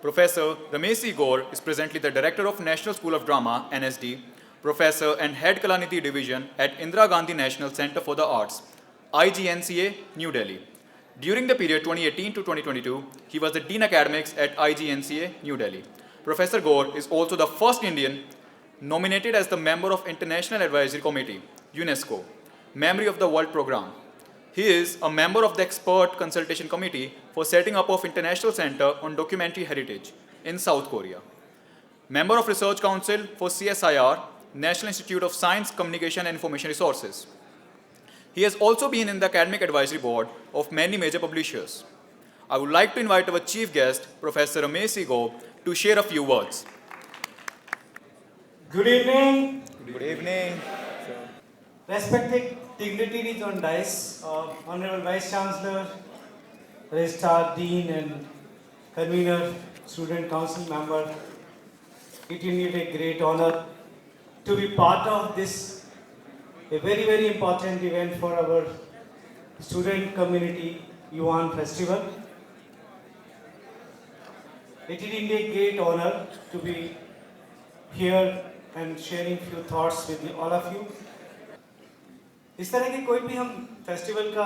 Professor Ramesh C. Gore is presently the Director of National School of Drama, NSD, Professor and Head Kalaniti Division at Indira Gandhi National Center for the Arts, IGNCA, New Delhi. During the period 2018 to 2022, he was the Dean Academics at IGNCA, New Delhi. Professor Gore is also the first Indian nominated as the member of International Advisory Committee, UNESCO, Memory of the World Program. He is a member of the Expert Consultation Committee for setting up of International Center on Documentary Heritage in South Korea. Member of Research Council for CSIR, National Institute of Science, Communication and Information Resources. He has also been in the Academic Advisory Board of many major publishers. I would like to invite our chief guest, Professor Ramesh C. Gore, to share a few words. Good evening. Good evening. Respected dignitaries on dais, Honorable Vice Chancellor, Registrar, Dean and Convener, Student Council Member, it is a great honor to be part of this, a very, very important event for our student community, Yuan Festival. It is indeed a great honor to be here and sharing few thoughts with all of you. इस तरह के कोई भी हम festival का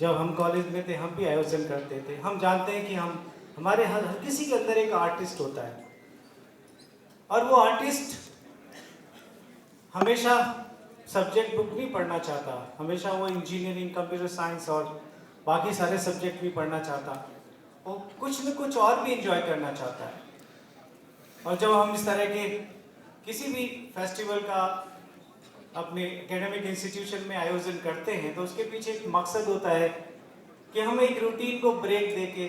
जब हम college में थे हम भी आयोजन करते थे। हम जानते हैं कि हमारे हर किसी के अंदर एक आर्टिस्ट होता है और वो आर्टिस्ट हमेशा सब्जेक्ट बुक नहीं पढ़ना चाहता, हमेशा वो इंजीनियरिंग, कंप्यूटर साइंस और बाकी सारे सब्जेक्ट भी पढ़ना चाहता, वो कुछ न कुछ और भी एंजॉय करना चाहता है। और जब हम इस तरह के किसी भी फेस्टिवल का अपने एकेडमिक इंस्टीट्यूशन में आयोजन करते हैं तो उसके पीछे एक मकसद होता है कि हम एक रूटीन को ब्रेक देके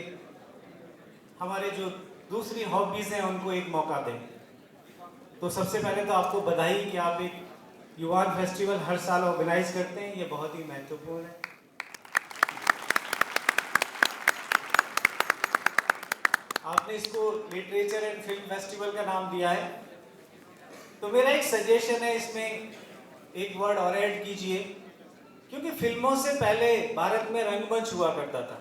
हमारे जो दूसरी हॉबीज़ हैं उनको एक मौका दें। तो सबसे पहले तो आपको बधाई कि आप एक युवान फेस्टिवल हर साल ऑर्गेनाइज करते हैं, ये बहुत ही महत्वपूर्ण है। आपने इसको लिटरेचर एंड फिल्म फेस्टिवल का नाम दिया है, तो मेरा एक सजेशन है इसमें एक वर्ड और ऐड कीजिए, क्योंकि फिल्मों से पहले भारत में रंगमंच हुआ करता था,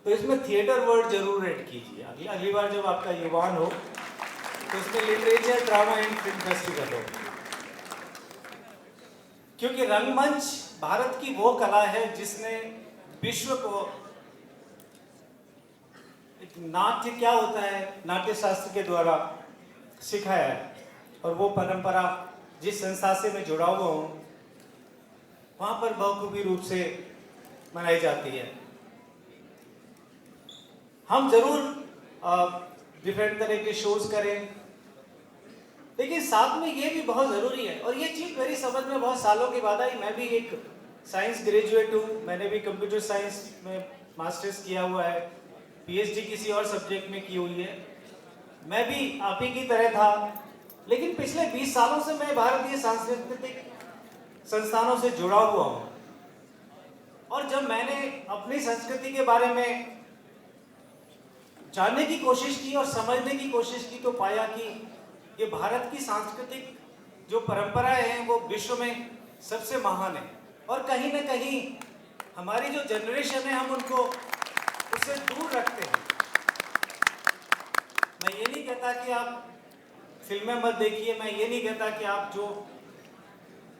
तो इसमें थिएटर वर्ड जरूर ऐड कीजिए। अगली बार जब आपका युवान हो तो इसमें literature, drama and film festival हो, क्योंकि रंगमंच भारत की वो कला है जिसने विश्व को नाट्य क्या होता है नाट्य शास्त्र के द्वारा सिखाया है। और वो परंपरा जिस संस्था से मैं जुड़ा हुआ हूँ वहाँ पर बखूबी रूप से मनाई जाती है। हम जरूर डिफरेंट तरह के शोज करें, लेकिन साथ में ये भी बहुत ज़रूरी है, और ये चीज़ मेरी समझ में बहुत सालों के बाद आई। मैं भी एक साइंस ग्रेजुएट हूँ, मैंने भी कंप्यूटर साइंस में मास्टर्स किया हुआ है, पीएचडी किसी और सब्जेक्ट में की हुई है। मैं भी आप ही की तरह था, लेकिन पिछले 20 सालों से मैं भारतीय सांस्कृतिक संस्थानों से जुड़ा हुआ हूँ, और जब मैंने अपनी संस्कृति के बारे में जानने की कोशिश की और समझने की कोशिश की तो पाया कि ये भारत की सांस्कृतिक जो परंपराएं हैं वो विश्व में सबसे महान है, और कहीं ना कहीं हमारी जो जनरेशन है हम उनको उससे दूर रखते हैं। मैं ये नहीं कहता कि आप फिल्में मत देखिए, मैं ये नहीं कहता कि आप जो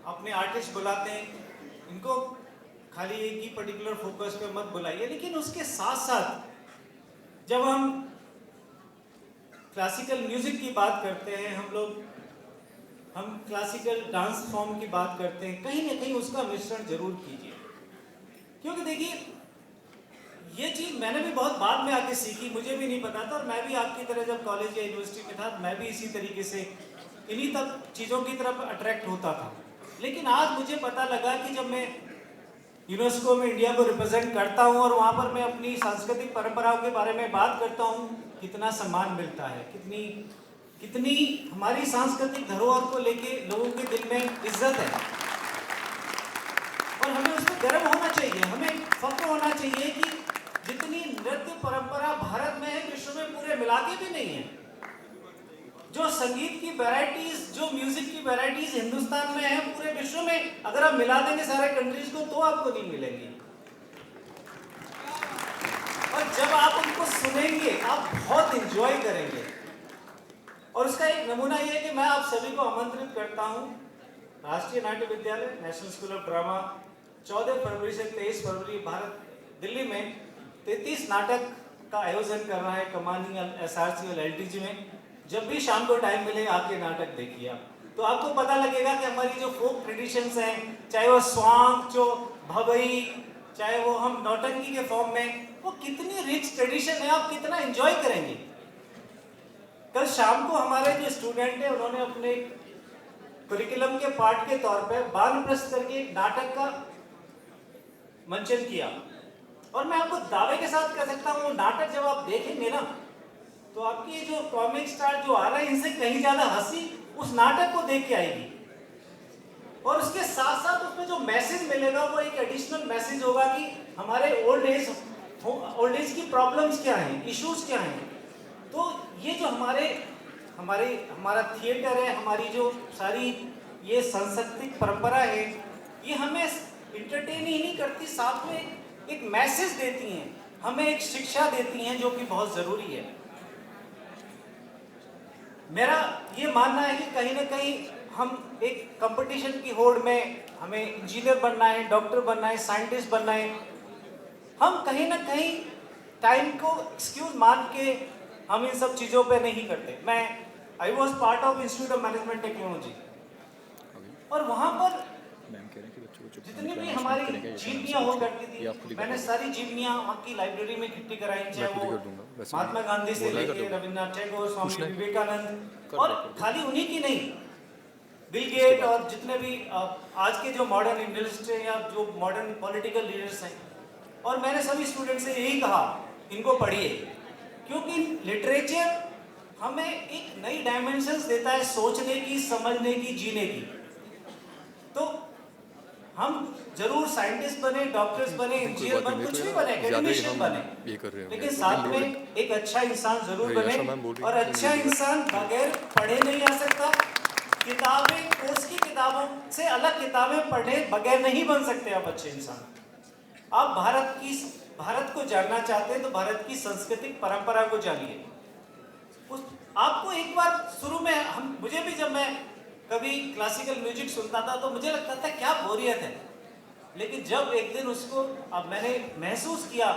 अपने आर्टिस्ट बुलाते हैं इनको खाली एक ही पर्टिकुलर फोकस पे मत बुलाइए, लेकिन उसके साथ साथ जब हम क्लासिकल म्यूजिक की बात करते हैं, हम क्लासिकल डांस फॉर्म की बात करते हैं, कहीं ना कहीं उसका मिश्रण जरूर कीजिए। क्योंकि देखिए ये चीज़ मैंने भी बहुत बाद में आके सीखी, मुझे भी नहीं पता था, और मैं भी आपकी तरह जब कॉलेज या यूनिवर्सिटी में था मैं भी इसी तरीके से इन्हीं तक चीज़ों की तरफ अट्रैक्ट होता था। लेकिन आज मुझे पता लगा कि जब मैं यूनेस्को में इंडिया को रिप्रेजेंट करता हूँ और वहाँ पर मैं अपनी सांस्कृतिक परंपराओं के बारे में बात करता हूँ, कितना सम्मान मिलता है, कितनी हमारी सांस्कृतिक धरोहर को लेके लोगों के दिल में इज्जत है, और हमें उसमें गर्व होना चाहिए, हमें फख्र होना चाहिए कि जितनी नृत्य परंपरा भारत में है विश्व में पूरे मिला के भी नहीं है। जो संगीत की वैरायटीज, जो म्यूजिक की वैरायटीज हिंदुस्तान में है पूरे विश्व में अगर आप मिला देंगे सारे कंट्रीज को तो आपको नहीं मिलेंगी, और जब आप उनको उसको सुनेंगे, आप बहुत इंजॉय करेंगे। और उसका एक नमूना ये है कि मैं आप सभी को आमंत्रित करता हूँ राष्ट्रीय नाट्य विद्यालय नेशनल स्कूल ऑफ ड्रामा 14 फरवरी से 23 फरवरी भारत दिल्ली में 33 नाटक का आयोजन कर रहा है कमानी SRC और LTG में। जब भी शाम को टाइम मिले आके नाटक देखिए आप, तो आपको पता लगेगा कि हमारी जो फोक ट्रेडिशंस हैं, चाहे वो स्वांग, जो भवई, चाहे वो हम नौटंकी के फॉर्म में, वो कितनी रिच ट्रेडिशन है, आप कितना एंजॉय करेंगे। कल शाम को हमारे जो स्टूडेंट हैं उन्होंने अपने करिकुलम के पार्ट के तौर पर बानप्रस्थ करके एक नाटक का मंचन किया, और मैं आपको दावे के साथ कह सकता हूँ वो नाटक जब आप देखेंगे ना, तो आपकी जो कॉमिक स्टार जो आ रहा है इनसे कहीं ज्यादा हंसी उस नाटक को देख के आएगी। और उसके साथ साथ उसमें जो मैसेज मिलेगा वो एक एडिशनल मैसेज होगा कि हमारे ओल्ड एज की प्रॉब्लम्स क्या हैं, इश्यूज क्या हैं। तो ये जो हमारा थिएटर है, हमारी जो सारी ये सांस्कृतिक परंपरा है, ये हमें इंटरटेन ही नहीं करती, साथ में एक मैसेज देती हैं, हमें एक शिक्षा देती हैं जो कि बहुत जरूरी है। मेरा ये मानना है कि कहीं ना कहीं हम एक कंपटीशन की होड़ में, हमें इंजीनियर बनना है, डॉक्टर बनना है, साइंटिस्ट बनना है, हम कहीं ना कहीं टाइम को एक्सक्यूज मान के हम इन सब चीज़ों पे नहीं करते। I was part of institute of management technology, और वहाँ पर जितनी भी हमारी जीवनियाँ हुआ करती थी, मैंने सारी जीवनियाँ वहाँ की लाइब्रेरी में इकट्ठी कराई, चाहे वो महात्मा गांधी से लेके रविन्द्रनाथ टैगोर, स्वामी विवेकानंद, और खाली उन्हीं की नहीं, बिल गेट और जितने भी आज के जो मॉडर्न इंडस्ट्रियलिस्ट हैं या जो मॉडर्न पॉलिटिकल लीडर्स हैं। और मैंने सभी स्टूडेंट से यही कहा, इनको पढ़िए, क्योंकि लिटरेचर हमें एक नई डायमेंशंस देता है सोचने की, समझने की, जीने की। तो हम जरूर साइंटिस्ट बने, डॉक्टर्स बने, इंजीनियर बने, कुछ भी बने, एकेडमिशियन बने, लेकिन साथ में एक अच्छा इंसान जरूर बने। और अच्छा इंसान बगैर पढ़े नहीं आ सकता। किताबें, कोर्स की किताबों से अलग किताबें पढ़े बगैर नहीं बन सकते आप अच्छे इंसान। आप भारत को जानना चाहते हैं तो भारत की सांस्कृतिक परंपरा को जानिए। आपको एक बार शुरू में मुझे भी, जब मैं कभी क्लासिकल म्यूजिक सुनता था तो मुझे लगता था क्या बोरियत है, लेकिन जब एक दिन उसको अब मैंने महसूस किया,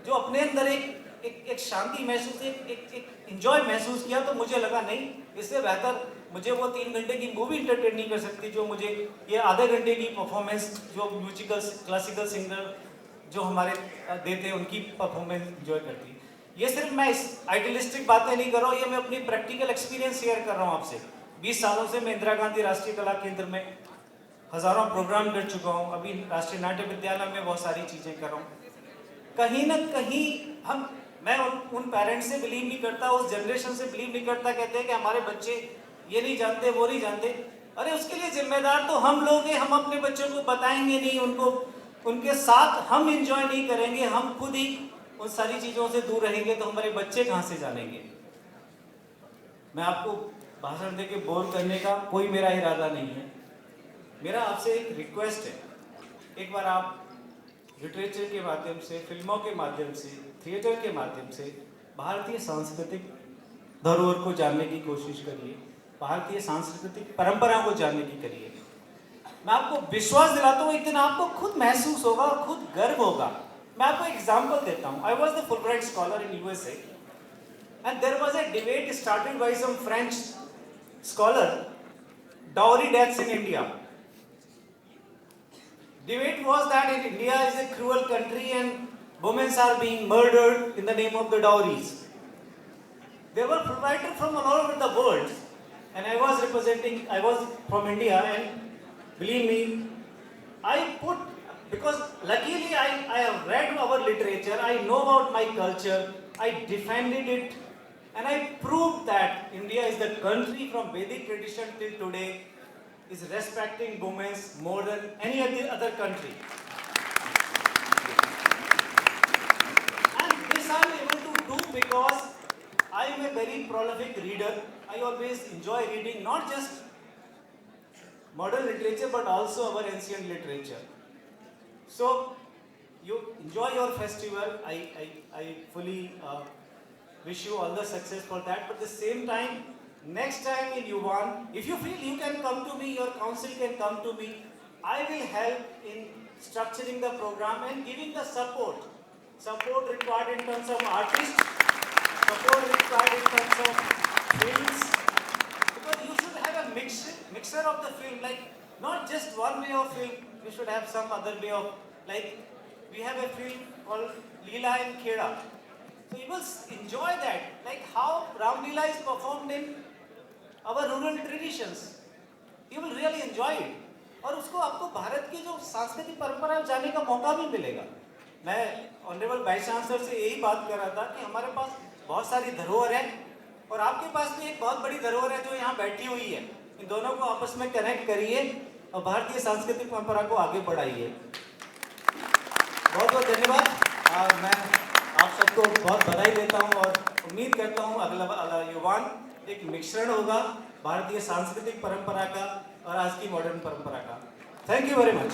जो अपने अंदर एक शांति महसूस, एक एंजॉय महसूस किया, तो मुझे लगा नहीं, इससे बेहतर मुझे वो 3 घंटे की मूवी इंटरटेन नहीं कर सकती जो मुझे ये आधे घंटे की परफॉर्मेंस जो म्यूजिकल क्लासिकल सिंगर जो हमारे देते हैं उनकी परफॉर्मेंस एंजॉय करती। ये सिर्फ मैं आइडियलिस्टिक बातें नहीं कर रहा हूँ, ये मैं अपनी प्रैक्टिकल एक्सपीरियंस शेयर कर रहा हूँ आपसे। 20 सालों से मैं इंदिरा गांधी राष्ट्रीय कला केंद्र में हजारों प्रोग्राम कर चुका हूँ, अभी राष्ट्रीय नाट्य विद्यालय में बहुत सारी चीज़ें कर रहा हूँ। कहीं ना कहीं मैं उन पेरेंट्स से बिलीव नहीं करता, उस जनरेशन से बिलीव नहीं करता, कहते हैं कि हमारे बच्चे ये नहीं जानते, वो नहीं जानते। अरे उसके लिए जिम्मेदार तो हम लोग हैं, हम अपने बच्चों को बताएंगे नहीं, उनके साथ हम इंजॉय नहीं करेंगे, हम खुद ही उन सारी चीज़ों से दूर रहेंगे, तो हमारे बच्चे कहाँ से जानेंगे। मैं आपको भाषण दे के बोर करने का कोई मेरा इरादा नहीं है। मेरा आपसे एक रिक्वेस्ट है, एक बार आप लिटरेचर के माध्यम से, फिल्मों के माध्यम से, थिएटर के माध्यम से भारतीय सांस्कृतिक धरोहर को जानने की कोशिश करिए, भारतीय सांस्कृतिक परंपरा को जानने की करिए। मैं आपको विश्वास दिलाता हूँ, एक दिन आपको खुद महसूस होगा और खुद गर्व होगा। मैं आपको एग्जाम्पल देता हूँ। I was the Fulbright scholar in USA and there was a debate started by some French scholar, dowry deaths in India. Debate was that in India is a cruel country and women are being murdered in the name of the dowries. There were Fulbrighters from all over the world, and I was from India, and believe me, because luckily I have read our literature, I know about my culture, I defended it, and I proved that India is the country from Vedic tradition till today is respecting women more than any other country. And this I am able to do because I am a very prolific reader. I always enjoy reading not just modern literature but also our ancient literature. So enjoy your festival. I fully wish you all the success for that. But at the same time, next time in Yuvan, if you feel you can come to me, your council can come to me, I will help in structuring the program and giving the support required in terms of artists, support required in terms of films, because you should have a mixture of the film, like not just one way of film, you should have some other way of, like we have a film called Leela and Kheda. So you will enjoy that, like how Ram Leela is performed in our rural traditions. You will really enjoy it. और उसको आपको भारत की जो सांस्कृतिक परंपरा में जाने का मौका भी मिलेगा. मैं ऑनरेबल वाइस चांसलर से यही बात कर रहा था कि हमारे पास बहुत सारी धरोहर है और आपके पास भी एक बहुत बड़ी धरोहर है जो यहाँ बैठी हुई है. इन दोनों को आपस में कनेक्ट करिए और भारतीय सांस्कृतिक परंपरा को आगे बढ़ाइए. बहुत बहुत धन्यवाद. मैं आप सबको बहुत बधाई देता हूँ और उम्मीद करता हूँ अगला युवान एक मिश्रण होगा भारतीय सांस्कृतिक परंपरा का और आज की मॉडर्न परंपरा का. Thank you very much.